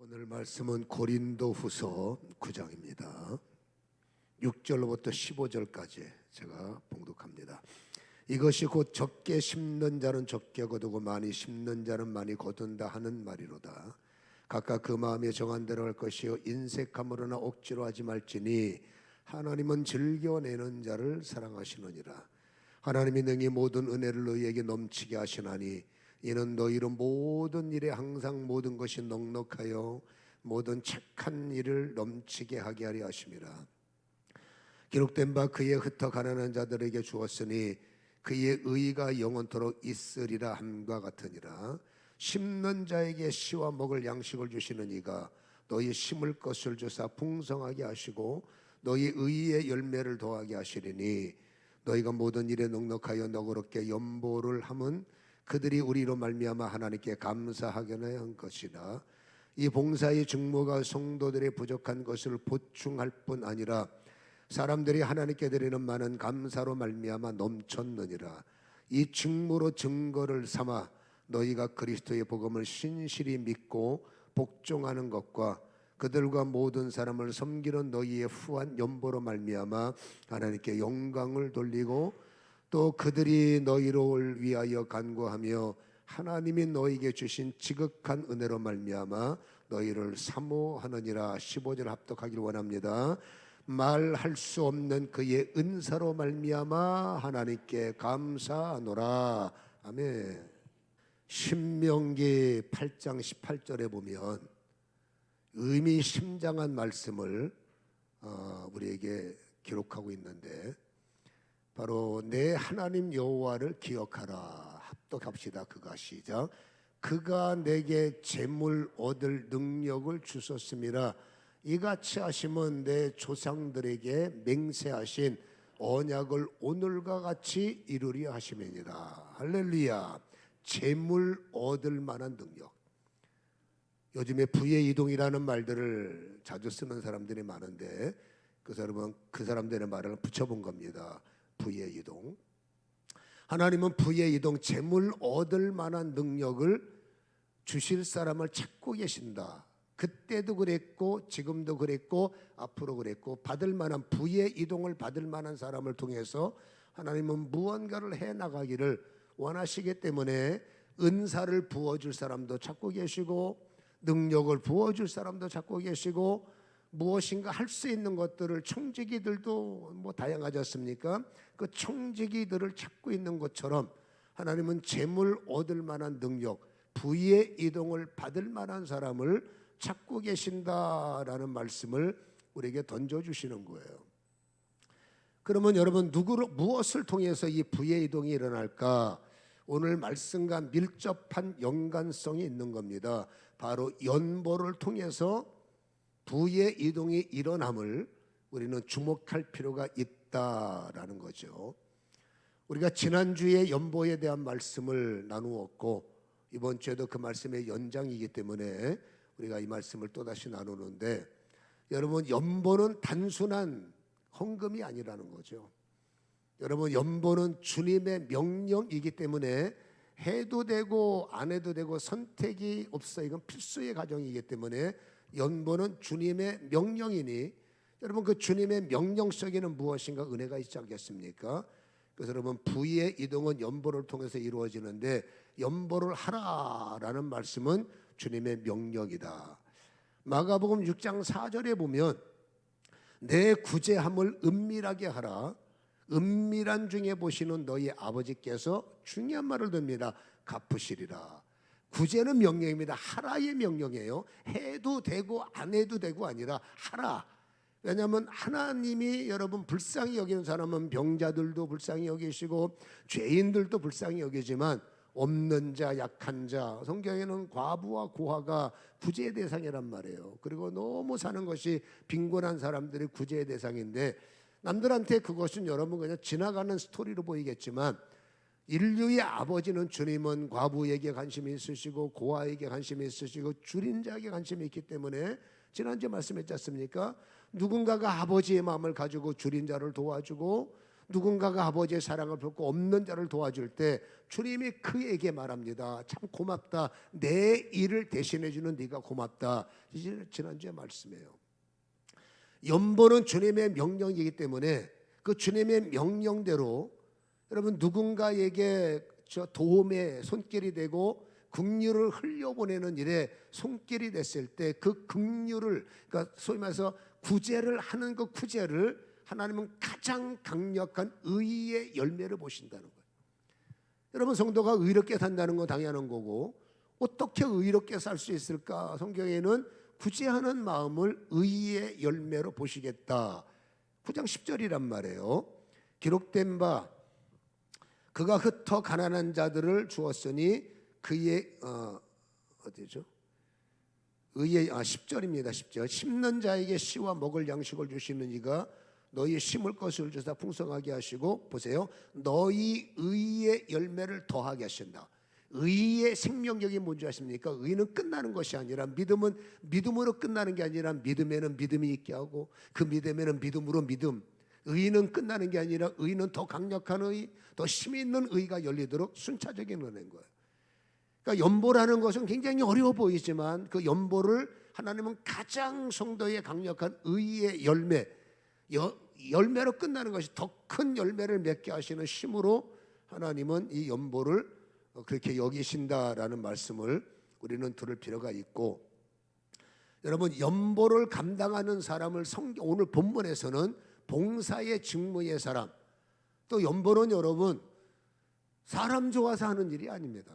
오늘 말씀은 고린도후서 9장입니다. 6절로부터 15절까지 제가 봉독합니다. 이것이 곧 적게 심는 자는 적게 거두고 많이 심는 자는 많이 거둔다 하는 말이로다. 각각 그 마음에 정한 대로 할 것이요 인색함으로나 억지로 하지 말지니 하나님은 즐겨내는 자를 사랑하시느니라. 하나님이 능히 모든 은혜를 너희에게 넘치게 하시나니 이는 너희로 모든 일에 항상 모든 것이 넉넉하여 모든 착한 일을 넘치게 하게 하려 하심이라. 기록된 바 그의 흩어 가난한 자들에게 주었으니 그의 의가 영원토록 있으리라 함과 같으니라. 심는 자에게 씨와 먹을 양식을 주시는 이가 너희 심을 것을 주사 풍성하게 하시고 너희 의의 열매를 더하게 하시리니 너희가 모든 일에 넉넉하여 너그럽게 연보를 함은 그들이 우리로 말미암아 하나님께 감사하게나 한 것이라. 이 봉사의 직무가 성도들의 부족한 것을 보충할 뿐 아니라 사람들이 하나님께 드리는 많은 감사로 말미암아 넘쳤느니라. 이 직무로 증거를 삼아 너희가 그리스도의 복음을 신실히 믿고 복종하는 것과 그들과 모든 사람을 섬기는 너희의 후한 연보로 말미암아 하나님께 영광을 돌리고 또 그들이 너희를 위하여 간구하며 하나님이 너희에게 주신 지극한 은혜로 말미암아 너희를 사모하느니라. 15절 합독하기를 원합니다. 말할 수 없는 그의 은사로 말미암아 하나님께 감사하노라. 아멘. 신명기 8장 18절에 보면 의미심장한 말씀을 우리에게 기록하고 있는데 바로 내 하나님 여호와를 기억하라. 합독합시다. 그가 시작. 그가 내게 재물 얻을 능력을 주셨음이라. 이같이 하심은 내 조상들에게 맹세하신 언약을 오늘과 같이 이루려 하심이니라. 할렐루야. 재물 얻을 만한 능력. 요즘에 부의 이동이라는 말들을 자주 쓰는 사람들이 많은데 그 사람들의 말을 붙여본 겁니다. 부의 이동. 하나님은 부의 이동, 재물 얻을 만한 능력을 주실 사람을 찾고 계신다. 그때도 그랬고 지금도 그랬고 앞으로 그랬고 받을 만한 부의 이동을 받을 만한 사람을 통해서 하나님은 무언가를 해나가기를 원하시기 때문에 은사를 부어줄 사람도 찾고 계시고 능력을 부어줄 사람도 찾고 계시고 무엇인가 할 수 있는 것들을 청지기들도 다양하지 않습니까? 그 청지기들을 찾고 있는 것처럼 하나님은 재물 얻을 만한 능력, 부의 이동을 받을 만한 사람을 찾고 계신다라는 말씀을 우리에게 던져주시는 거예요. 그러면 여러분 무엇을 통해서 이 부의 이동이 일어날까? 오늘 말씀과 밀접한 연관성이 있는 겁니다. 바로 연보를 통해서 부의 이동이 일어남을 우리는 주목할 필요가 있다라는 거죠. 우리가 지난주에 연보에 대한 말씀을 나누었고 이번 주에도 그 말씀의 연장이기 때문에 우리가 이 말씀을 또다시 나누는데 여러분 연보는 단순한 헌금이 아니라는 거죠. 여러분 연보는 주님의 명령이기 때문에 해도 되고 안 해도 되고 선택이 없어요. 이건 필수의 과정이기 때문에 연보는 주님의 명령이니 여러분 그 주님의 명령 속에는 무엇인가 은혜가 있지 않겠습니까? 그래서 여러분 부의 이동은 연보를 통해서 이루어지는데 연보를 하라라는 말씀은 주님의 명령이다. 마가복음 6장 4절에 보면 내 구제함을 은밀하게 하라. 은밀한 중에 보시는 너희 아버지께서 중요한 말을 듭니다. 갚으시리라. 구제는 명령입니다. 하라의 명령이에요. 해도 되고 안 해도 되고 아니라 하라. 왜냐하면 하나님이 여러분 불쌍히 여기는 사람은 병자들도 불쌍히 여기시고 죄인들도 불쌍히 여기지만 없는 자, 약한 자, 성경에는 과부와 고아가 구제의 대상이란 말이에요. 그리고 너무 사는 것이 빈곤한 사람들이 구제의 대상인데 남들한테 그것은 여러분 그냥 지나가는 스토리로 보이겠지만 인류의 아버지는 주님은 과부에게 관심이 있으시고 고아에게 관심이 있으시고 줄인 자에게 관심이 있기 때문에 지난주에 말씀했지 않습니까? 누군가가 아버지의 마음을 가지고 줄인 자를 도와주고 누군가가 아버지의 사랑을 받고 없는 자를 도와줄 때 주님이 그에게 말합니다. 참 고맙다. 내 일을 대신해 주는 네가 고맙다. 이제 지난주에 말씀이에요. 연보는 주님의 명령이기 때문에 그 주님의 명령대로 여러분 누군가에게 저 도움의 손길이 되고 긍휼을 흘려보내는 일에 손길이 됐을 때 그 긍휼을, 그러니까 소위 말해서 구제를 하는 그 구제를 하나님은 가장 강력한 의의 열매를 보신다는 거예요. 여러분 성도가 의롭게 산다는 건 당연한 거고 어떻게 의롭게 살 수 있을까? 성경에는 구제하는 마음을 의의 열매로 보시겠다. 9장 10절이란 말이에요. 기록된 바 그가 흩어 가난한 자들을 주었으니 그의 어디죠? 의의 10절입니다. 10절. 심는 자에게 씨와 먹을 양식을 주시는 이가 너희 심을 것을 주사 풍성하게 하시고 보세요. 너희 의의 열매를 더하게 하신다. 의의 생명력이 뭔지 아십니까? 의는 끝나는 것이 아니라 믿음은 믿음으로 끝나는 게 아니라 믿음에는 믿음이 있게 하고 그 믿음에는 믿음으로 믿음. 의는 끝나는 게 아니라 의는 더 강력한 의, 더 힘 있는 의가 열리도록 순차적인 은혜인 거예요. 그러니까 연보라는 것은 굉장히 어려워 보이지만 그 연보를 하나님은 가장 성도의 강력한 의의 열매, 열매로 끝나는 것이 더 큰 열매를 맺게 하시는 힘으로 하나님은 이 연보를 그렇게 여기신다라는 말씀을 우리는 들을 필요가 있고, 여러분 연보를 감당하는 사람을 오늘 본문에서는 봉사의 직무의 사람, 또 연보는 여러분 사람 좋아서 하는 일이 아닙니다.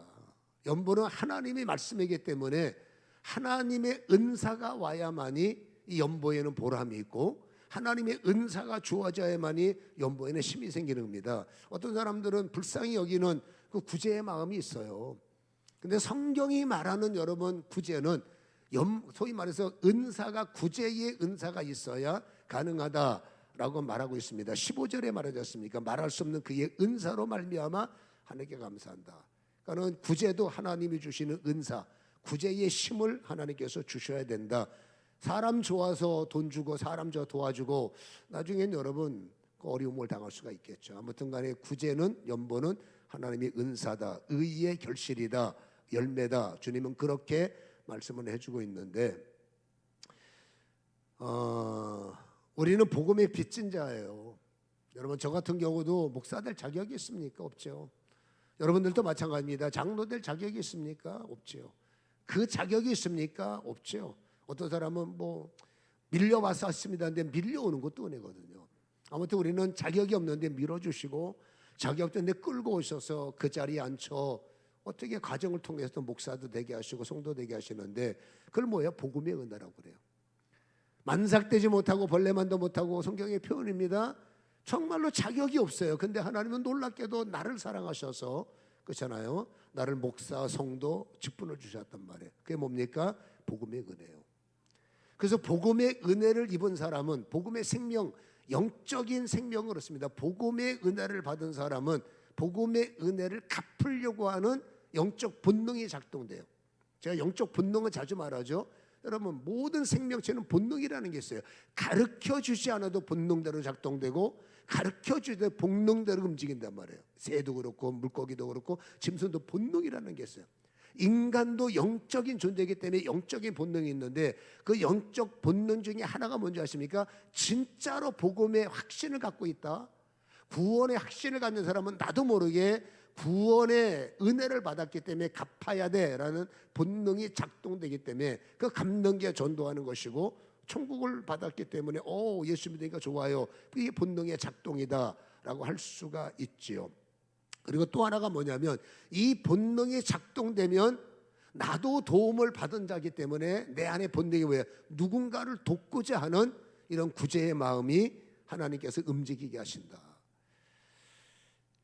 연보는 하나님의 말씀이기 때문에 하나님의 은사가 와야만이 이 연보에는 보람이 있고 하나님의 은사가 주어져야만이 연보에는 힘이 생기는 겁니다. 어떤 사람들은 불쌍히 여기는 그 구제의 마음이 있어요. 근데 성경이 말하는 여러분 구제는 소위 말해서 은사가 구제의 은사가 있어야 가능하다라고 말하고 있습니다. 15절에 말하지 않습니까? 말할 수 없는 그의 은사로 말미암아 하나님께 감사한다. 그러니까 구제도 하나님이 주시는 은사, 구제의 힘을 하나님께서 주셔야 된다. 사람 좋아서 돈 주고 사람 도와주고 나중엔 여러분 어려움을 당할 수가 있겠죠. 아무튼 간에 구제는 연보는 하나님의 은사다, 의의 결실이다, 열매다. 주님은 그렇게 말씀을 해주고 있는데 우리는 복음의 빚진 자예요. 여러분 저 같은 경우도 목사 될 자격이 있습니까? 없죠. 여러분들도 마찬가지입니다. 장로 될 자격이 있습니까? 없죠. 그 자격이 있습니까? 없죠. 어떤 사람은 뭐 밀려와서 왔습니다. 근데 밀려오는 것도 은혜거든요. 아무튼 우리는 자격이 없는데 밀어주시고 자격도 없는데 끌고 오셔서 그 자리에 앉혀 어떻게 과정을 통해서 목사도 되게 하시고 성도 되게 하시는데 그걸 뭐예요? 복음의 은혜라고 그래요. 만삭되지 못하고 벌레만도 못하고 성경의 표현입니다. 정말로 자격이 없어요. 근데 하나님은 놀랍게도 나를 사랑하셔서 그렇잖아요. 나를 목사, 성도, 직분을 주셨단 말이에요. 그게 뭡니까? 복음의 은혜예요. 그래서 복음의 은혜를 입은 사람은 복음의 생명, 영적인 생명을 얻습니다. 복음의 은혜를 받은 사람은 복음의 은혜를 갚으려고 하는 영적 본능이 작동돼요. 제가 영적 본능은 자주 말하죠. 여러분 모든 생명체는 본능이라는 게 있어요. 가르쳐 주지 않아도 본능대로 작동되고 가르쳐 주되 본능대로 움직인단 말이에요. 새도 그렇고 물고기도 그렇고 짐승도 본능이라는 게 있어요. 인간도 영적인 존재이기 때문에 영적인 본능이 있는데 그 영적 본능 중에 하나가 뭔지 아십니까? 진짜로 복음의 확신을 갖고 있다. 구원의 확신을 갖는 사람은 나도 모르게 구원의 은혜를 받았기 때문에 갚아야 돼라는 본능이 작동되기 때문에 그 갚는 게 전도하는 것이고 천국을 받았기 때문에 예수 믿으니까 좋아요. 이게 본능의 작동이다라고 할 수가 있지요. 그리고 또 하나가 뭐냐면 이 본능이 작동되면 나도 도움을 받은 자이기 때문에 내 안에 본능이 뭐예요? 누군가를 돕고자 하는 이런 구제의 마음이 하나님께서 움직이게 하신다.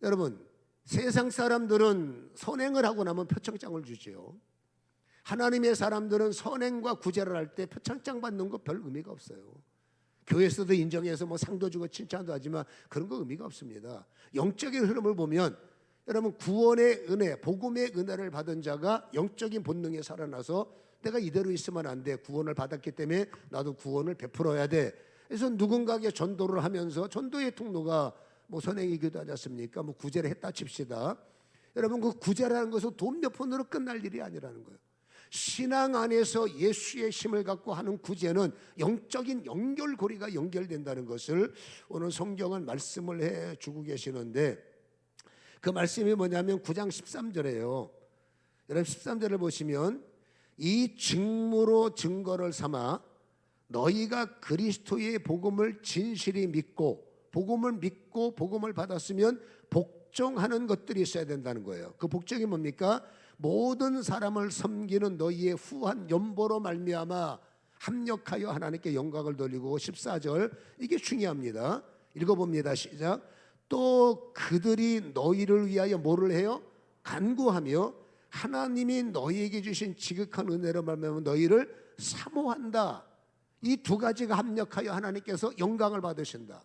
여러분 세상 사람들은 선행을 하고 나면 표창장을 주지요. 하나님의 사람들은 선행과 구제를 할 때 표창장 받는 거 별 의미가 없어요. 교회에서도 인정해서 뭐 상도 주고 칭찬도 하지만 그런 거 의미가 없습니다. 영적인 흐름을 보면 여러분 구원의 은혜, 복음의 은혜를 받은 자가 영적인 본능에 살아나서 내가 이대로 있으면 안 돼. 구원을 받았기 때문에 나도 구원을 베풀어야 돼. 그래서 누군가에게 전도를 하면서 전도의 통로가 뭐 선행이 기도하지 않습니까? 뭐 구제를 했다 칩시다. 여러분 그 구제라는 것은 돈 몇 푼으로 끝날 일이 아니라는 거예요. 신앙 안에서 예수의 힘을 갖고 하는 구제는 영적인 연결고리가 연결된다는 것을 오늘 성경은 말씀을 해주고 계시는데, 그 말씀이 뭐냐면 9장 13절이에요. 여러분 13절을 보시면 이 직무로 증거를 삼아 너희가 그리스도의 복음을 진실히 믿고, 복음을 믿고 복음을 받았으면 복종하는 것들이 있어야 된다는 거예요. 그 복종이 뭡니까? 모든 사람을 섬기는 너희의 후한 연보로 말미암아 합력하여 하나님께 영광을 돌리고. 14절 이게 중요합니다. 읽어봅니다. 시작. 또 그들이 너희를 위하여 뭐를 해요? 간구하며 하나님이 너희에게 주신 지극한 은혜로 말미암아 너희를 사모한다. 이 두 가지가 합력하여 하나님께서 영광을 받으신다.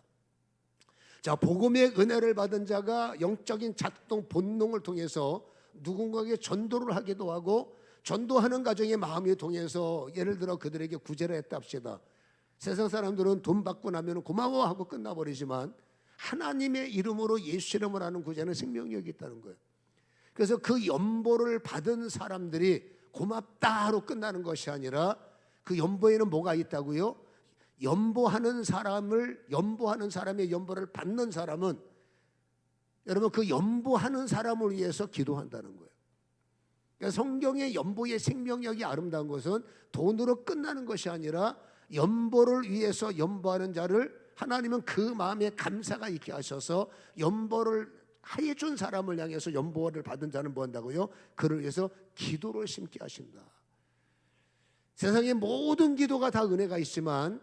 자, 복음의 은혜를 받은 자가 영적인 작동 본능을 통해서 누군가에게 전도를 하기도 하고, 전도하는 가정의 마음이 통해서 예를 들어 그들에게 구제를 했다 합시다. 세상 사람들은 돈 받고 나면 고마워하고 끝나버리지만 하나님의 이름으로 예수 이름을 하는 구제는 생명력이 있다는 거예요. 그래서 그 연보를 받은 사람들이 고맙다로 끝나는 것이 아니라 그 연보에는 뭐가 있다고요? 연보하는 사람의 연보를 받는 사람은, 여러분 그 연보하는 사람을 위해서 기도한다는 거예요. 그러니까 성경의 연보의 생명력이 아름다운 것은 돈으로 끝나는 것이 아니라 연보를 위해서 연보하는 자를 하나님은 그 마음에 감사가 있게 하셔서 연보를 해준 사람을 향해서 연보를 받은 자는 뭐 한다고요? 그를 위해서 기도를 심게 하신다. 세상의 모든 기도가 다 은혜가 있지만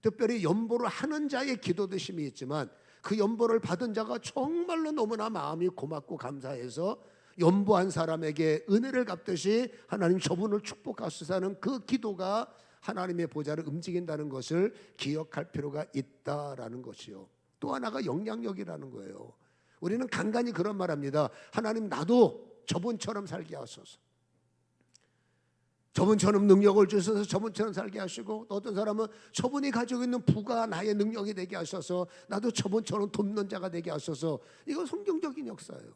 특별히 연보를 하는 자의 기도도 힘이 있지만 그 연보를 받은 자가 정말로 너무나 마음이 고맙고 감사해서 연보한 사람에게 은혜를 갚듯이 하나님 저분을 축복하시사는 그 기도가 하나님의 보좌를 움직인다는 것을 기억할 필요가 있다라는 것이요. 또 하나가 영향력이라는 거예요. 우리는 간간히 그런 말합니다. 하나님 나도 저분처럼 살게 하소서. 저분처럼 능력을 주셔서 저분처럼 살게 하시고, 또 어떤 사람은 저분이 가지고 있는 부가 나의 능력이 되게 하셔서 나도 저분처럼 돕는 자가 되게 하셔서. 이건 성경적인 역사예요.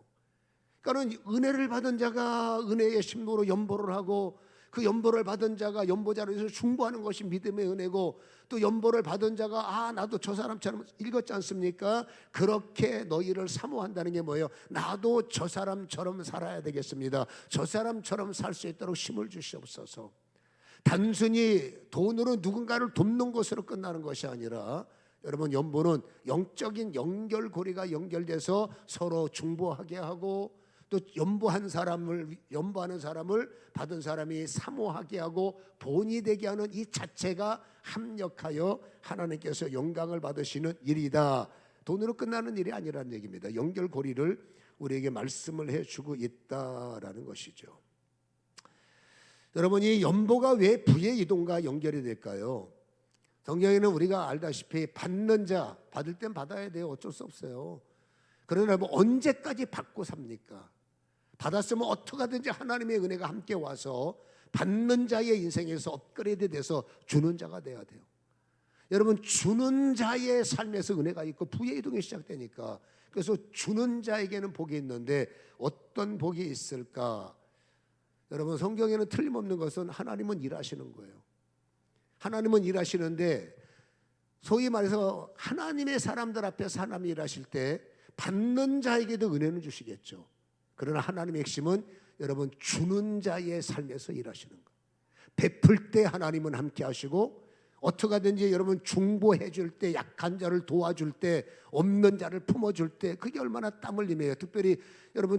그러니까 은혜를 받은 자가 은혜의 심로로 연보를 하고, 그 연보를 받은 자가 연보자로 해서 중보하는 것이 믿음의 은혜고, 또 연보를 받은 자가 나도 저 사람처럼 읽었지 않습니까? 그렇게 너희를 사모한다는 게 뭐예요? 나도 저 사람처럼 살아야 되겠습니다. 저 사람처럼 살 수 있도록 힘을 주시옵소서. 단순히 돈으로 누군가를 돕는 것으로 끝나는 것이 아니라, 여러분 연보는 영적인 연결고리가 연결돼서 서로 중보하게 하고, 또 연보하는 사람을 받은 사람이 사모하게 하고 본이 되게 하는 이 자체가 합력하여 하나님께서 영광을 받으시는 일이다. 돈으로 끝나는 일이 아니라는 얘기입니다. 연결고리를 우리에게 말씀을 해주고 있다라는 것이죠. 여러분, 이 연보가 왜 부의 이동과 연결이 될까요? 성경에는 우리가 알다시피 받는 자, 받을 땐 받아야 돼요. 어쩔 수 없어요. 그러나 뭐 언제까지 받고 삽니까? 받았으면 어떻게 하든지 하나님의 은혜가 함께 와서 받는 자의 인생에서 업그레이드 돼서 주는 자가 돼야 돼요. 여러분, 주는 자의 삶에서 은혜가 있고 부의 이동이 시작되니까, 그래서 주는 자에게는 복이 있는데 어떤 복이 있을까? 여러분, 성경에는 틀림없는 것은 하나님은 일하시는 거예요. 하나님은 일하시는데, 소위 말해서 하나님의 사람들 앞에서 하나님이 일하실 때 받는 자에게도 은혜는 주시겠죠. 그러나 하나님의 핵심은 여러분 주는 자의 삶에서 일하시는 거예요. 베풀 때 하나님은 함께 하시고, 어떻게 하든지 여러분 중보해 줄 때, 약한 자를 도와줄 때, 없는 자를 품어줄 때, 그게 얼마나 땀 흘림이에요. 특별히 여러분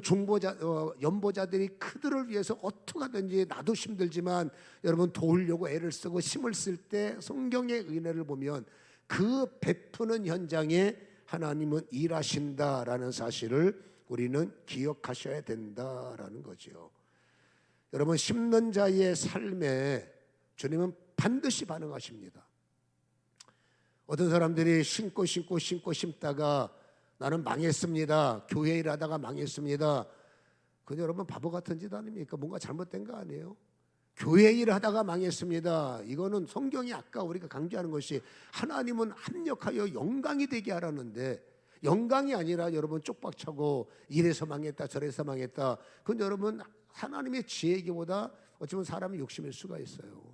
연보자들이 그들을 위해서 어떻게 하든지, 나도 힘들지만 여러분 도우려고 애를 쓰고 힘을 쓸 때 성경의 은혜를 보면 그 베푸는 현장에 하나님은 일하신다라는 사실을 우리는 기억하셔야 된다라는 거죠. 여러분, 심는 자의 삶에 주님은 반드시 반응하십니다. 어떤 사람들이 심다가 나는 망했습니다. 교회 일하다가 망했습니다. 그건 여러분 바보 같은 짓 아닙니까? 뭔가 잘못된 거 아니에요? 교회 일하다가 망했습니다. 이거는 성경이 아까 우리가 강조하는 것이 하나님은 합력하여 영광이 되게 하라는데, 영광이 아니라 여러분 쪽박차고 이래서 망했다 저래서 망했다. 그건 여러분 하나님의 지혜기보다 어쩌면 사람의 욕심일 수가 있어요.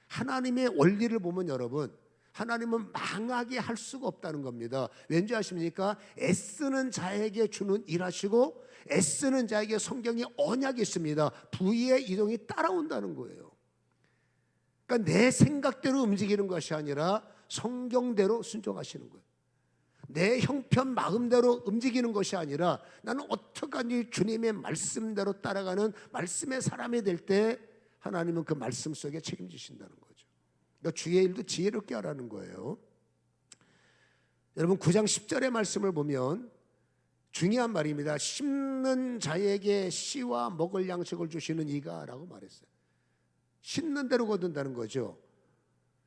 하나님의 원리를 보면 여러분 하나님은 망하게 할 수가 없다는 겁니다. 왠지 아십니까? 애쓰는 자에게 주는 일하시고 애쓰는 자에게 성경에 언약이 있습니다. 부의 이동이 따라온다는 거예요. 그러니까 내 생각대로 움직이는 것이 아니라 성경대로 순종하시는 거예요. 내 형편 마음대로 움직이는 것이 아니라 나는 어떡하니 주님의 말씀대로 따라가는 말씀의 사람이 될 때 하나님은 그 말씀 속에 책임지신다는 거죠. 그러니까 주의 일도 지혜롭게 하라는 거예요. 여러분 9장 10절의 말씀을 보면 중요한 말입니다. 심는 자에게 씨와 먹을 양식을 주시는 이가 라고 말했어요. 심는 대로 거둔다는 거죠.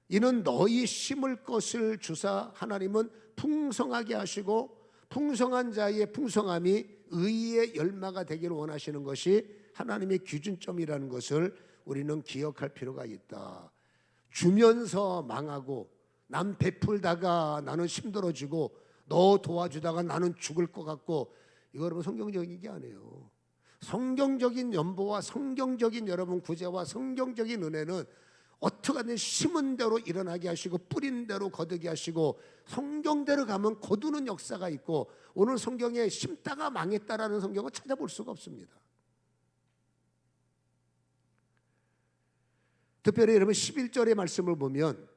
이는 너희 심을 것을 주사 하나님은 풍성하게 하시고 풍성한 자의 풍성함이 의의 열매가 되기를 원하시는 것이 하나님의 기준점이라는 것을 우리는 기억할 필요가 있다. 주면서 망하고 남 베풀다가 나는 힘들어지고 너 도와주다가 나는 죽을 것 같고 이거 여러분 성경적인 게 아니에요. 성경적인 연보와 성경적인 여러분 구제와 성경적인 은혜는 어떻게 하든 심은 대로 일어나게 하시고 뿌린 대로 거두게 하시고 성경대로 가면 거두는 역사가 있고 오늘 성경에 심다가 망했다라는 성경은 찾아볼 수가 없습니다. 특별히 여러분 11절의 말씀을 보면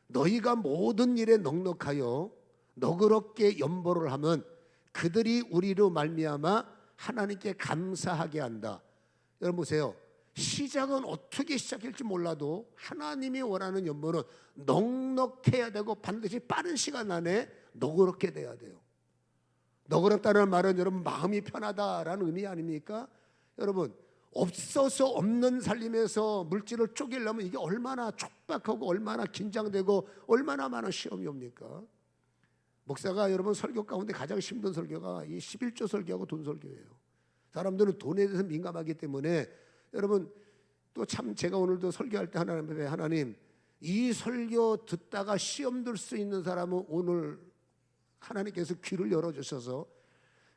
너희가 모든 일에 넉넉하여 너그럽게 연보를 하면 그들이 우리로 말미암아 하나님께 감사하게 한다. 여러분 보세요. 시작은 어떻게 시작할지 몰라도 하나님이 원하는 연보는 넉넉해야 되고 반드시 빠른 시간 안에 너그럽게 돼야 돼요. 너그럽다는 말은 여러분 마음이 편하다라는 의미 아닙니까? 여러분 없어서 없는 살림에서 물질을 쪼개려면 이게 얼마나 촉박하고 얼마나 긴장되고 얼마나 많은 시험이 옵니까? 목사가 여러분 설교 가운데 가장 힘든 설교가 이 11조 설교하고 돈 설교예요. 사람들은 돈에 대해서 민감하기 때문에 여러분 또 참 제가 오늘도 설교할 때 하나님 이 설교 듣다가 시험 들 수 있는 사람은 오늘 하나님께서 귀를 열어주셔서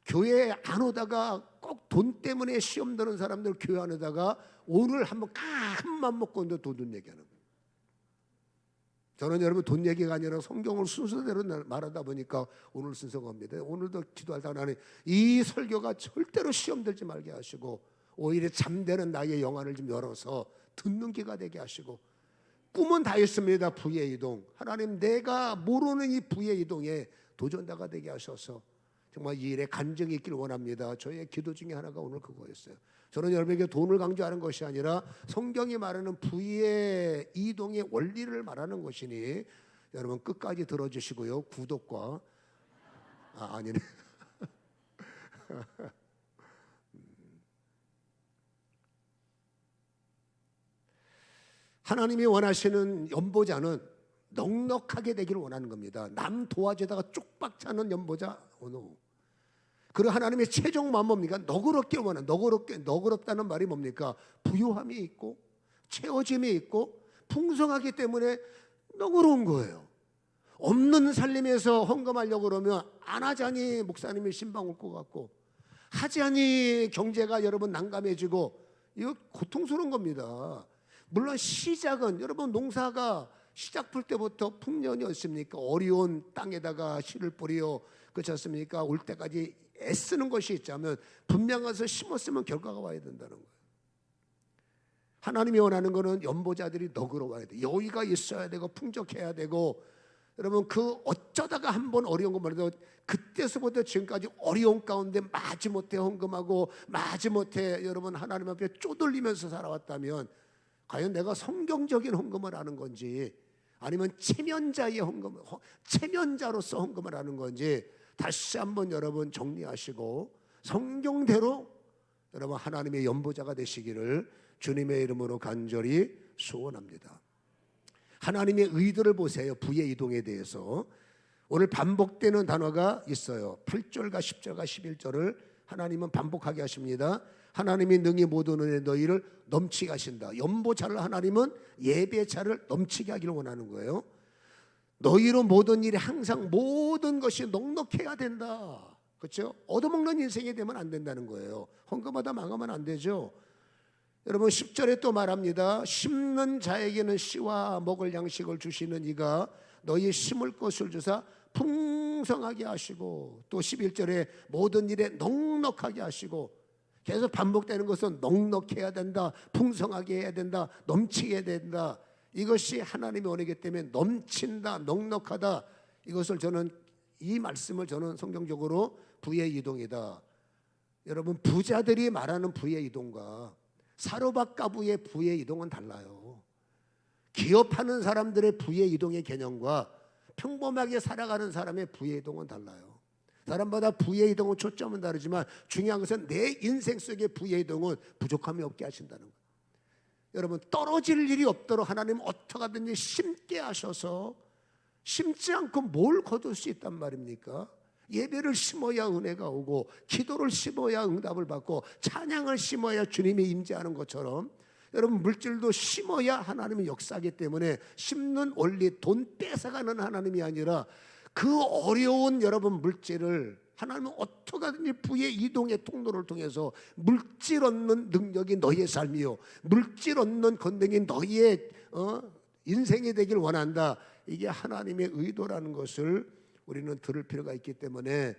교회에 안 오다가 꼭 돈 때문에 시험 드는 사람들 교회 안 오다가 오늘 한번 큰맘 먹고 있는데 돈 얘기하는 거예요. 저는 여러분 돈 얘기가 아니라 성경을 순서대로 말하다 보니까 오늘 순서가 옵니다. 오늘도 기도할 때 하나님 이 설교가 절대로 시험 들지 말게 하시고 오히려 잠드는 나의 영안을 좀 열어서 듣는 귀가 되게 하시고 꿈은 다 있습니다. 부의 이동 하나님 내가 모르는 이 부의 이동에 도전자가 되게 하셔서 정말 이 일에 간증이 있길 원합니다. 저의 기도 중에 하나가 오늘 그거였어요. 저는 여러분에게 돈을 강조하는 것이 아니라 성경이 말하는 부의 이동의 원리를 말하는 것이니 여러분 끝까지 들어주시고요. 구독과 아니네. 하나님이 원하시는 연보자는 넉넉하게 되기를 원하는 겁니다. 남 도와주다가 쪽박차는 연보자 오노. 그리고 하나님의 최종 마음 뭡니까? 너그럽게 원하는 너그럽다는 말이 뭡니까? 부유함이 있고 채워짐이 있고 풍성하기 때문에 너그러운 거예요. 없는 살림에서 헌금하려고 그러면 안 하자니 목사님이 신방 올 것 같고 하자니 경제가 여러분 난감해지고 이거 고통스러운 겁니다. 물론 시작은 여러분 농사가 시작할 때부터 풍년이었습니까? 어려운 땅에다가 씨를 뿌려 그렇지 않습니까? 올 때까지 애쓰는 것이 있자면 분명해서 심었으면 결과가 와야 된다는 거예요. 하나님이 원하는 것은 연보자들이 너그러워야 돼. 여유가 있어야 되고 풍족해야 되고 여러분 그 어쩌다가 한번 어려운 것만 해도 그때서부터 지금까지 어려운 가운데 마지못해 헌금하고 마지못해 여러분 하나님 앞에 쪼들리면서 살아왔다면 과연 내가 성경적인 헌금을 하는 건지 아니면 체면자의 헌금, 체면자로서 헌금을 하는 건지 다시 한번 여러분 정리하시고 성경대로 여러분 하나님의 연보자가 되시기를 주님의 이름으로 간절히 소원합니다. 하나님의 의도를 보세요. 부의 이동에 대해서 오늘 반복되는 단어가 있어요. 8절과 10절과 11절을 하나님은 반복하게 하십니다. 하나님이 능히 모든 은혜 너희를 넘치게 하신다. 연보차를 하나님은 예배차를 넘치게 하기를 원하는 거예요. 너희로 모든 일이 항상 모든 것이 넉넉해야 된다. 그렇죠? 얻어먹는 인생이 되면 안 된다는 거예요. 헌금하다 망하면 안 되죠. 여러분 10절에 또 말합니다. 심는 자에게는 씨와 먹을 양식을 주시는 이가 너희 심을 것을 주사 풍성하게 하시고, 또 11절에 모든 일에 넉넉하게 하시고, 계속 반복되는 것은 넉넉해야 된다, 풍성하게 해야 된다, 넘치게 해야 된다. 이것이 하나님의 원이기 때문에 넘친다, 넉넉하다, 이것을 저는, 이 말씀을 저는 성경적으로 부의 이동이다. 여러분 부자들이 말하는 부의 이동과 사로잡가부의 부의 이동은 달라요. 기업하는 사람들의 부의 이동의 개념과 평범하게 살아가는 사람의 부의 이동은 달라요. 사람마다 부의 이동은 초점은 다르지만 중요한 것은 내 인생 속의 부의 이동은 부족함이 없게 하신다는 거예요. 여러분 떨어질 일이 없도록 하나님은 어떻게 하든지 심게 하셔서, 심지 않고 뭘 거둘 수 있단 말입니까? 예배를 심어야 은혜가 오고, 기도를 심어야 응답을 받고, 찬양을 심어야 주님이 임재하는 것처럼 여러분 물질도 심어야 하나님의 역사하기 때문에, 심는 원리, 돈 뺏어가는 하나님이 아니라 그 어려운 여러분 물질을 하나님은 어떻게 하든지 부의 이동의 통로를 통해서 물질 얻는 능력이 너희의 삶이요, 물질 얻는 권능이 너희의 인생이 되길 원한다. 이게 하나님의 의도라는 것을 우리는 들을 필요가 있기 때문에,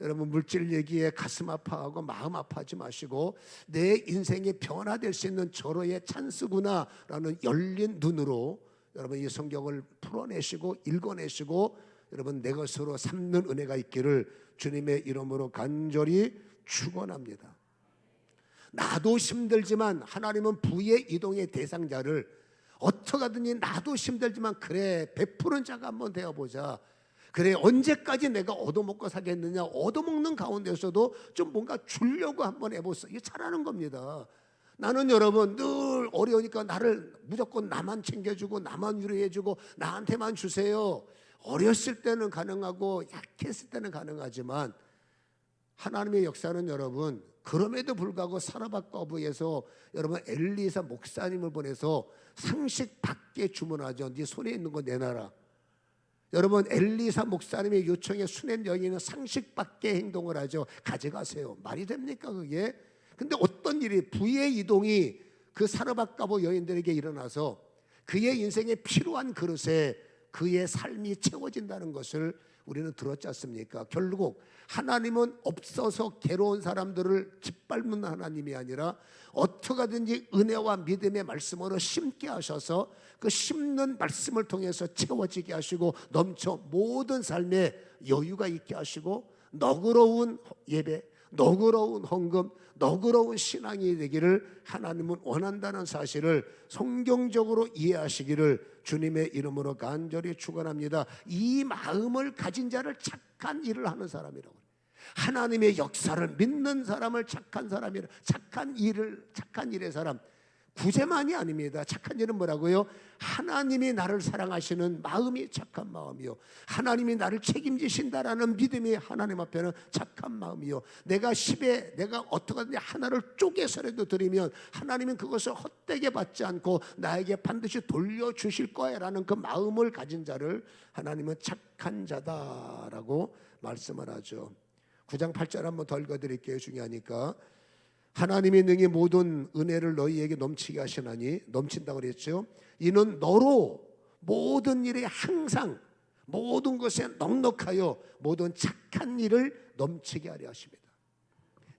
여러분 물질 얘기에 가슴 아파하고 마음 아파하지 마시고, 내 인생이 변화될 수 있는 절호의 찬스구나라는 열린 눈으로 여러분 이 성경을 풀어내시고 읽어내시고, 여러분 내 것으로 삼는 은혜가 있기를 주님의 이름으로 간절히 축원합니다. 나도 힘들지만 하나님은 부의 이동의 대상자를 어떻게 하든지, 나도 힘들지만 그래 베푸는 자가 한번 되어보자, 그래 언제까지 내가 얻어먹고 살겠느냐, 얻어먹는 가운데서도 좀 뭔가 주려고 한번 해보자, 이게 잘하는 겁니다. 나는 여러분 늘 어려우니까 나를 무조건 나만 챙겨주고 나만 위로해주고 나한테만 주세요. 어렸을 때는 가능하고 약했을 때는 가능하지만 하나님의 역사는 여러분, 그럼에도 불구하고 사로잡가부에서 여러분 엘리사 목사님을 보내서 상식 밖에 주문하죠. 네 손에 있는 거 내놔라. 여러분 엘리사 목사님의 요청에 순한 여인은 상식 밖에 행동을 하죠. 가져가세요. 말이 됩니까 그게? 근데 어떤 일이, 부의 이동이 그 사로잡가부 여인들에게 일어나서 그의 인생에 필요한 그릇에 그의 삶이 채워진다는 것을 우리는 들었지 않습니까? 결국 하나님은 없어서 괴로운 사람들을 짓밟는 하나님이 아니라 어떻게 하든지 은혜와 믿음의 말씀으로 심게 하셔서 그 심는 말씀을 통해서 채워지게 하시고, 넘쳐 모든 삶에 여유가 있게 하시고, 너그러운 예배, 너그러운 헌금, 너그러운 신앙이 되기를 하나님은 원한다는 사실을 성경적으로 이해하시기를 주님의 이름으로 간절히 축원합니다. 이 마음을 가진 자를 착한 일을 하는 사람이라고, 하나님의 역사를 믿는 사람을 착한 사람이라, 착한 일의 사람, 구제만이 아닙니다. 착한 일은 뭐라고요? 하나님이 나를 사랑하시는 마음이 착한 마음이요, 하나님이 나를 책임지신다라는 믿음이 하나님 앞에는 착한 마음이요, 내가 10에 내가 어떻게든 하나를 쪼개서라도 드리면 하나님은 그것을 헛되게 받지 않고 나에게 반드시 돌려주실 거야라는 그 마음을 가진 자를 하나님은 착한 자다라고 말씀을 하죠. 9장 8절 한번 더 읽어드릴게요. 중요하니까. 하나님이 능히 모든 은혜를 너희에게 넘치게 하시나니, 넘친다고 그랬죠. 이는 너로 모든 일에 항상 모든 것에 넉넉하여 모든 착한 일을 넘치게 하려 하십니다.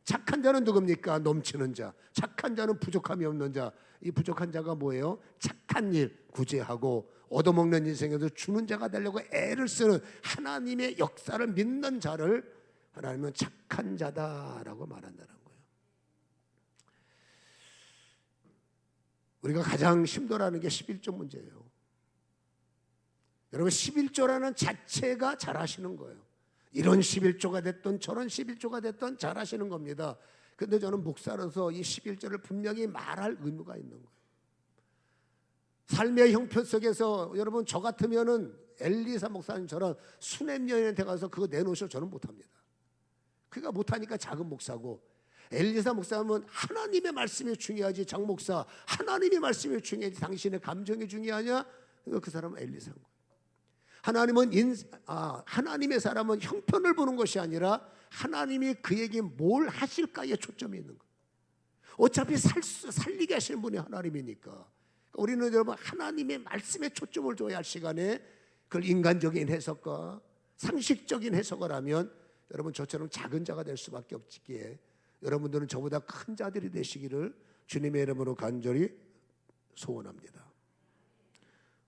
착한 자는 누굽니까? 넘치는 자. 착한 자는 부족함이 없는 자. 이 부족한 자가 뭐예요? 착한 일 구제하고 얻어먹는 인생에서 주는 자가 되려고 애를 쓰는 하나님의 역사를 믿는 자를 하나님은 착한 자다라고 말한다는 거예요. 우리가 가장 힘들어하는 게 11조 문제예요. 여러분 11조라는 자체가 잘하시는 거예요. 이런 11조가 됐든 저런 11조가 됐든 잘하시는 겁니다. 근데 저는 목사로서 이 11조를 분명히 말할 의무가 있는 거예요. 삶의 형편 속에서 여러분 저 같으면은 엘리사 목사님처럼 수냄 여인한테 가서 그거 내놓으셔 저는 못합니다. 그가 못하니까 작은 목사고, 엘리사 목사님은 하나님의 말씀이 중요하지, 장 목사 하나님의 말씀이 중요하지 당신의 감정이 중요하냐? 그 사람은 엘리사인 거예요. 하나님의 사람은 형편을 보는 것이 아니라 하나님이 그에게 뭘 하실까에 초점이 있는 거예요. 어차피 살리게 하시는 분이 하나님이니까. 우리는 여러분 하나님의 말씀에 초점을 둬야 할 시간에 그걸 인간적인 해석과 상식적인 해석을 하면 여러분 저처럼 작은 자가 될 수밖에 없기에 여러분들은 저보다 큰 자들이 되시기를 주님의 이름으로 간절히 소원합니다.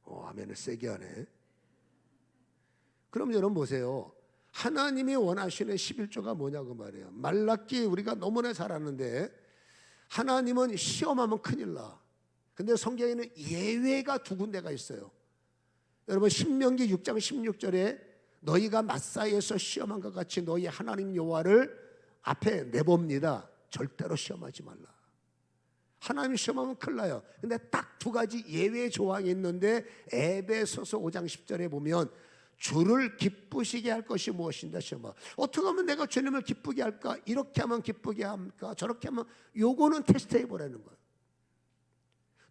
아멘을 세게 하네. 그럼 여러분 보세요. 하나님이 원하시는 11조가 뭐냐고 말이에요. 말라기 우리가 너무나 잘 아는데 하나님은 시험하면 큰일 나. 근데 성경에는 예외가 두 군데가 있어요. 여러분 신명기 6장 16절에 너희가 마사에서 시험한 것 같이 너희 하나님 여호와를 앞에 내봅니다. 절대로 시험하지 말라. 하나님이 시험하면 큰일 나요. 근데 딱 두 가지 예외 조항이 있는데 에베소서 5장 10절에 보면 주를 기쁘시게 할 것이 무엇인가 시험하. 어떻게 하면 내가 주님을 기쁘게 할까? 이렇게 하면 기쁘게 할까? 저렇게 하면 요거는 테스트해 보라는 거예요.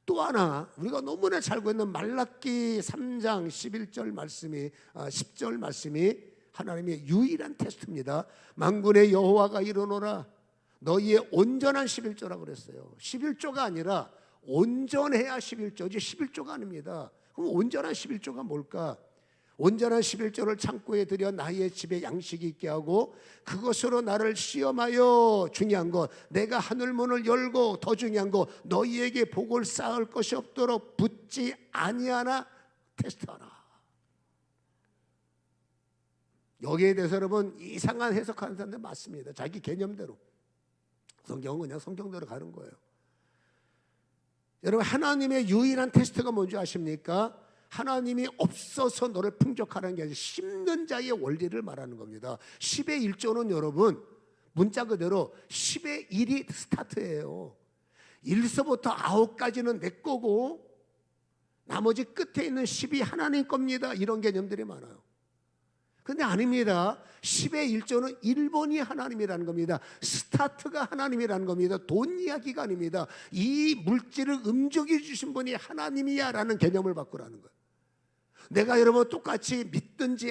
또 하나 우리가 너무나 잘 알고 있는 말라기 3장 11절 말씀이 10절 말씀이 하나님의 유일한 테스트입니다. 만군의 여호와가 이르노라 너희의 온전한 11조라고 그랬어요. 11조가 아니라 온전해야 11조지 11조가 아닙니다. 그럼 온전한 11조가 뭘까? 온전한 11조를 창고에 들여 나의 집에 양식이 있게 하고 그것으로 나를 시험하여 중요한 것 내가 하늘문을 열고 더 중요한 것 너희에게 복을 쌓을 것이 없도록 붙지 아니하나 테스트하라. 여기에 대해서 여러분 이상한 해석하는 사람들 많습니다. 자기 개념대로. 성경은 그냥 성경대로 가는 거예요. 여러분 하나님의 유일한 테스트가 뭔지 아십니까? 하나님이 없어서 너를 풍족하라는 게 아니라 심는 자의 원리를 말하는 겁니다. 10의 1조는 여러분 문자 그대로 10의 1이 스타트예요. 1서부터 9까지는 내 거고 나머지 끝에 있는 10이 하나님 겁니다. 이런 개념들이 많아요. 그런데 아닙니다. 10의 1조는 1번이 하나님이라는 겁니다. 스타트가 하나님이라는 겁니다. 돈 이야기가 아닙니다. 이 물질을 음족해 주신 분이 하나님이야 라는 개념을 바꾸라는 거예요. 내가 여러분 똑같이 믿든지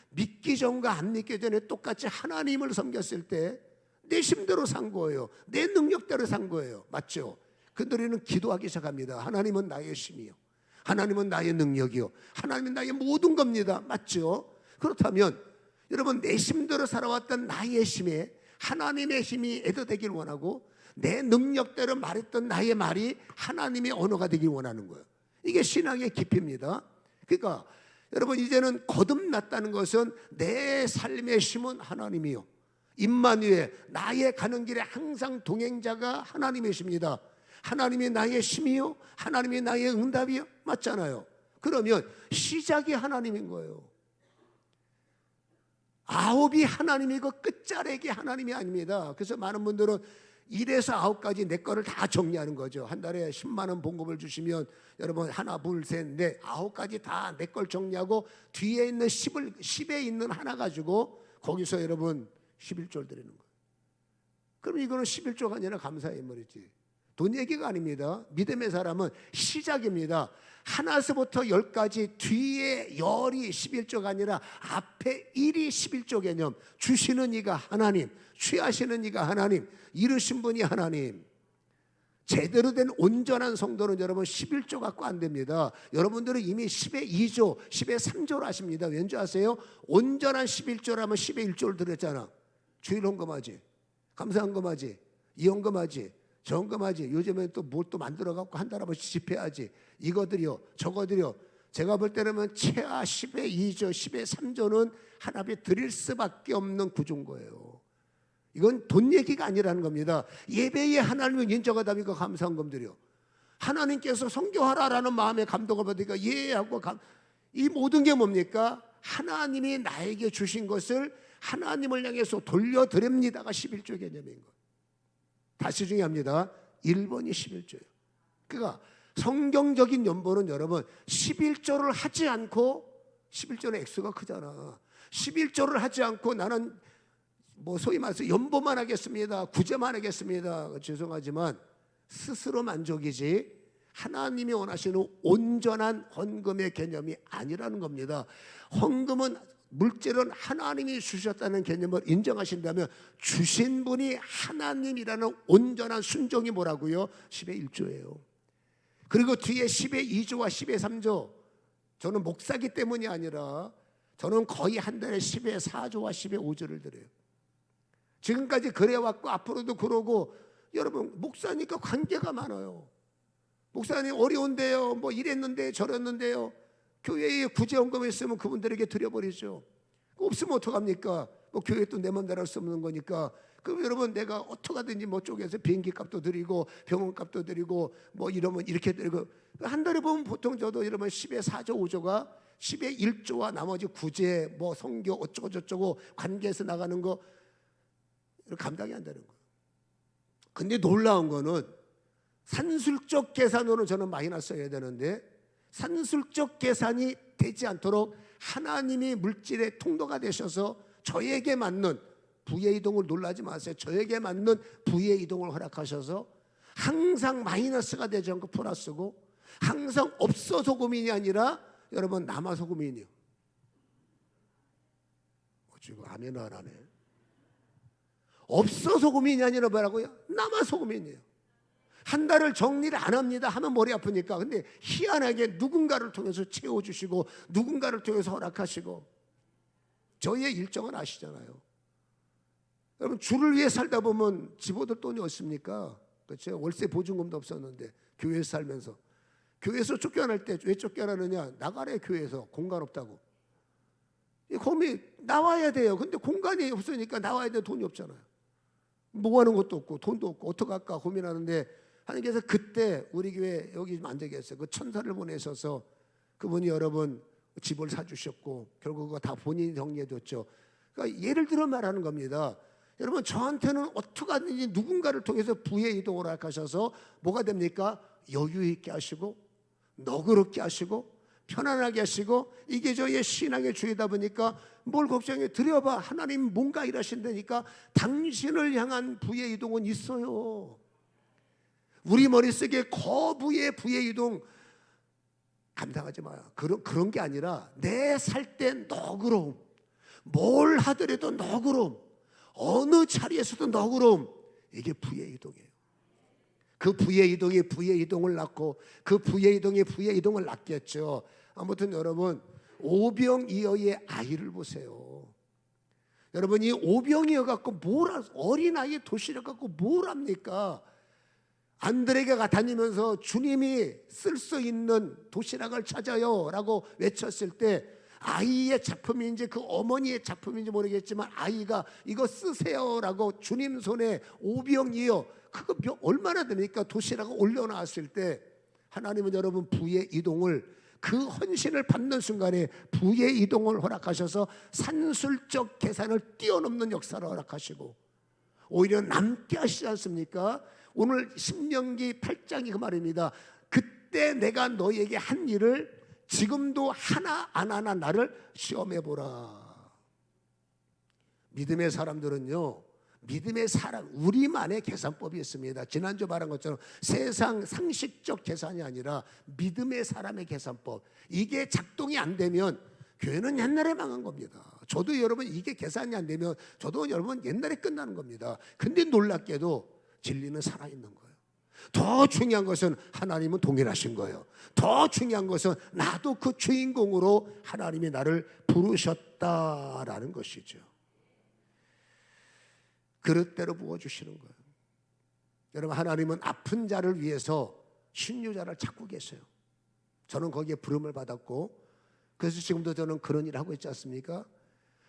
믿기 전과 안 믿기 전에 똑같이 하나님을 섬겼을 때 내 힘대로 산 거예요. 내 능력대로 산 거예요. 맞죠? 근데 우리는 기도하기 시작합니다. 하나님은 나의 힘이요. 하나님은 나의 능력이요. 하나님은 나의 모든 겁니다. 맞죠? 그렇다면 여러분 내 힘대로 살아왔던 나의 힘에 하나님의 힘이 애도되길 원하고 내 능력대로 말했던 나의 말이 하나님의 언어가 되길 원하는 거예요. 이게 신앙의 깊이입니다. 그러니까 여러분 이제는 거듭났다는 것은 내 삶의 힘은 하나님이요. 임마누엘 나의 가는 길에 항상 동행자가 하나님이십니다. 하나님이 나의 힘이요. 하나님이 나의 응답이요. 맞잖아요. 그러면 시작이 하나님인 거예요. 9이 하나님이고 끝자락이 하나님이 아닙니다. 그래서 많은 분들은 1에서 9까지 내 거를 다 정리하는 거죠. 한 달에 10만 원 봉급을 주시면 여러분 하나 둘 셋 넷 9까지 다 내 걸 정리하고 뒤에 있는 10에 있는 하나 가지고 거기서 여러분 11조를 드리는 거예요. 그럼 이거는 11조가 아니라 감사의 말이지. 돈 얘기가 아닙니다. 믿음의 사람은 시작입니다. 하나서부터 10까지 뒤에 열이 11조가 아니라 앞에 1이 11조 개념. 주시는 이가 하나님, 취하시는 이가 하나님, 이루신 분이 하나님. 제대로 된 온전한 성도는 여러분 11조 갖고 안 됩니다. 여러분들은 이미 10의 2조, 10의 3조를 아십니다. 왠지 아세요? 온전한 11조라면 10의 1조를 드렸잖아. 주일 헌금하지, 감사 헌금하지, 이헌금하지, 저헌금하지. 요즘에 또 뭘 또 만들어갖고 한 달 한 번씩 집회하지. 이거 드려, 저거 드려. 제가 볼 때는 최하 10의 2조, 10의 3조는 하나님께 드릴 수밖에 없는 구조인 거예요. 이건 돈 얘기가 아니라는 겁니다. 예배에 하나님을 인정하다니까 감사헌금 드려. 하나님께서 성교하라라는 마음의 감동을 받으니까 예하고 이 모든 게 뭡니까? 하나님이 나에게 주신 것을 하나님을 향해서 돌려드립니다가 11조 개념인 거예요. 다시 중요합니다. 1번이 11조예요. 그러니까 성경적인 연보는 여러분 11조를 하지 않고 11조는 액수가 크잖아. 11조를 하지 않고 나는 뭐 소위 말해서 연보만 하겠습니다. 구제만 하겠습니다. 죄송하지만 스스로 만족이지 하나님이 원하시는 온전한 헌금의 개념이 아니라는 겁니다. 헌금은 물질은 하나님이 주셨다는 개념을 인정하신다면 주신 분이 하나님이라는 온전한 순종이 뭐라고요? 10의 1조예요. 그리고 뒤에 10의 2조와 10의 3조, 저는 목사기 때문이 아니라 저는 거의 한 달에 10의 4조와 10의 5조를 드려요. 지금까지 그래왔고 앞으로도 그러고, 여러분 목사니까 관계가 많아요. 목사님 어려운데요, 뭐 이랬는데 저랬는데요, 교회에 구제헌금이 있으면 그분들에게 드려버리죠. 없으면 어떡합니까? 뭐 교회 또 내 맘대로 할 수 없는 거니까. 그럼 여러분 내가 어떡하든지 뭐 쪽에서 비행기 값도 드리고 병원 값도 드리고 뭐 이러면 이렇게 드리고, 한 달에 보면 보통 저도 여러분 10의 4조 5조가 10의 1조와 나머지 구제 뭐 선교 어쩌고 저쩌고 관계에서 나가는 거 감당이 안 되는 거예요. 근데 놀라운 거는 산술적 계산으로 저는 마이너스 써야 되는데, 산술적 계산이 되지 않도록 하나님이 물질의 통로가 되셔서 저에게 맞는 부의 이동을, 놀라지 마세요, 저에게 맞는 부의 이동을 허락하셔서 항상 마이너스가 되지 않고 플러스고, 항상 없어서 고민이 아니라 여러분 남아서 고민이요. 지금 아멘을 안 하네. 없어서 고민이 아니라 뭐라고요? 남아서 고민이에요. 한 달을 정리를 안 합니다 하면 머리 아프니까. 근데 희한하게 누군가를 통해서 채워주시고 누군가를 통해서 허락하시고, 저희의 일정은 아시잖아요. 여러분 주를 위해 살다 보면 집어들 돈이 없습니까? 그렇죠? 월세 보증금도 없었는데 교회에서 살면서, 교회에서 쫓겨날 때 왜 쫓겨나느냐? 나가래, 교회에서 공간 없다고. 거기 나와야 돼요. 근데 공간이 없으니까 나와야 돼. 돈이 없잖아요. 뭐 하는 것도 없고 돈도 없고 어떡할까 고민하는데, 하나님께서 그때 우리 교회 여기 좀 앉아 계세요. 그 천사를 보내셔서 그분이 여러분 집을 사주셨고 결국 그거 다 본인이 정리해줬죠. 그러니까 예를 들어 말하는 겁니다. 여러분 저한테는 어떻게 하든지 누군가를 통해서 부의 이동을 하셔서 뭐가 됩니까? 여유 있게 하시고 너그럽게 하시고 편안하게 하시고, 이게 저희의 신앙의 주의다 보니까 뭘 걱정해? 드려봐. 하나님 뭔가 일하신다니까. 당신을 향한 부의 이동은 있어요. 우리 머릿속에 거부의 부의 이동 감당하지 마요. 그런 게 아니라 내 살 때 너그러움, 뭘 하더라도 너그러움, 어느 자리에서도 너그러움, 이게 부의 이동이에요. 그 부의 이동이 부의 이동을 낳고 그 부의 이동이 부의 이동을 낳겠죠. 아무튼 여러분 오병이어의 아이를 보세요. 여러분 이 오병이어 갖고 어린아이 도시락 갖고 뭘 합니까? 안드레가 다니면서 주님이 쓸 수 있는 도시락을 찾아요 라고 외쳤을 때, 아이의 작품인지 그 어머니의 작품인지 모르겠지만 아이가 이거 쓰세요 라고 주님 손에 오병이어, 그거 얼마나 됩니까? 도시락을 올려놨을 때 하나님은 여러분 부의 이동을, 그 헌신을 받는 순간에 부의 이동을 허락하셔서 산술적 계산을 뛰어넘는 역사를 허락하시고 오히려 남게 하시지 않습니까? 오늘 신명기 8장이 그 말입니다. 그때 내가 너에게 한 일을 지금도 하나 안 하나 나를 시험해보라. 믿음의 사람들은요, 믿음의 사람, 우리만의 계산법이 있습니다. 지난주 말한 것처럼 세상 상식적 계산이 아니라 믿음의 사람의 계산법, 이게 작동이 안 되면 교회는 옛날에 망한 겁니다. 저도 여러분 이게 계산이 안 되면 저도 여러분 옛날에 끝나는 겁니다. 근데 놀랍게도 진리는 살아있는 거예요. 더 중요한 것은 하나님은 동일하신 거예요. 더 중요한 것은 나도 그 주인공으로 하나님이 나를 부르셨다라는 것이죠. 그릇대로 부어주시는 거예요. 여러분 하나님은 아픈 자를 위해서 신유자를 찾고 계세요. 저는 거기에 부름을 받았고, 그래서 지금도 저는 그런 일을 하고 있지 않습니까?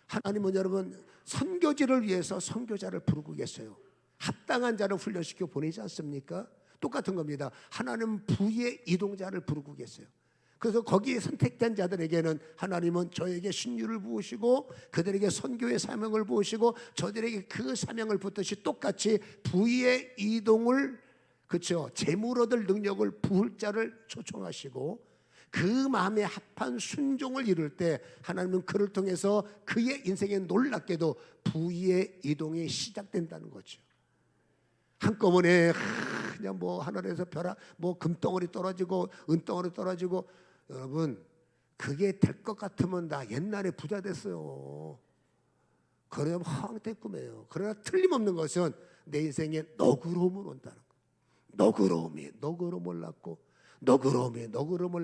하나님은 여러분 선교지를 위해서 선교자를 부르고 계세요. 합당한 자를 훈련시켜 보내지 않습니까? 똑같은 겁니다. 하나님은 부의 이동자를 부르고 계세요. 그래서 거기에 선택된 자들에게는 하나님은 저에게 신유를 부으시고 그들에게 선교의 사명을 부으시고 저들에게 그 사명을 붙듯이 똑같이 부의 이동을, 그렇죠, 재물 얻을 능력을 부을 자를 초청하시고 그 마음에 합한 순종을 이룰 때 하나님은 그를 통해서 그의 인생에 놀랍게도 부의 이동이 시작된다는 거죠. 한꺼번에 그냥 뭐 하늘에서 벼락 뭐 금덩어리 떨어지고 은덩어리 떨어지고 여러분 그게 될 것 같으면 나 옛날에 부자 됐어요. 그러면 허황된 꿈이에요. 그러나 틀림없는 것은 내 인생에 너그러움을 온다는 거. 너그러움을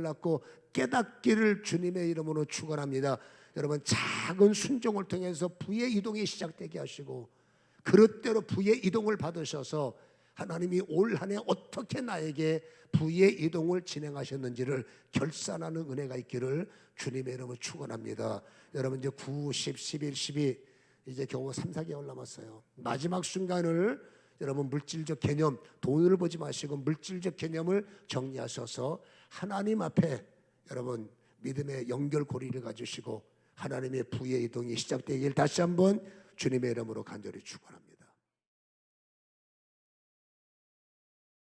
낳고 깨닫기를 주님의 이름으로 축원합니다. 여러분 작은 순종을 통해서 부의 이동이 시작되게 하시고 그릇대로 부의 이동을 받으셔서 하나님이 올 한 해 어떻게 나에게 부의 이동을 진행하셨는지를 결산하는 은혜가 있기를 주님의 이름으로 축원합니다. 여러분 이제 9, 10, 11, 12 이제 겨우 3, 4개월 남았어요. 마지막 순간을 여러분 물질적 개념, 돈을 보지 마시고 물질적 개념을 정리하셔서 하나님 앞에 여러분 믿음의 연결고리를 가지시고 하나님의 부의 이동이 시작되길 다시 한번 주님의 이름으로 간절히 축원합니다.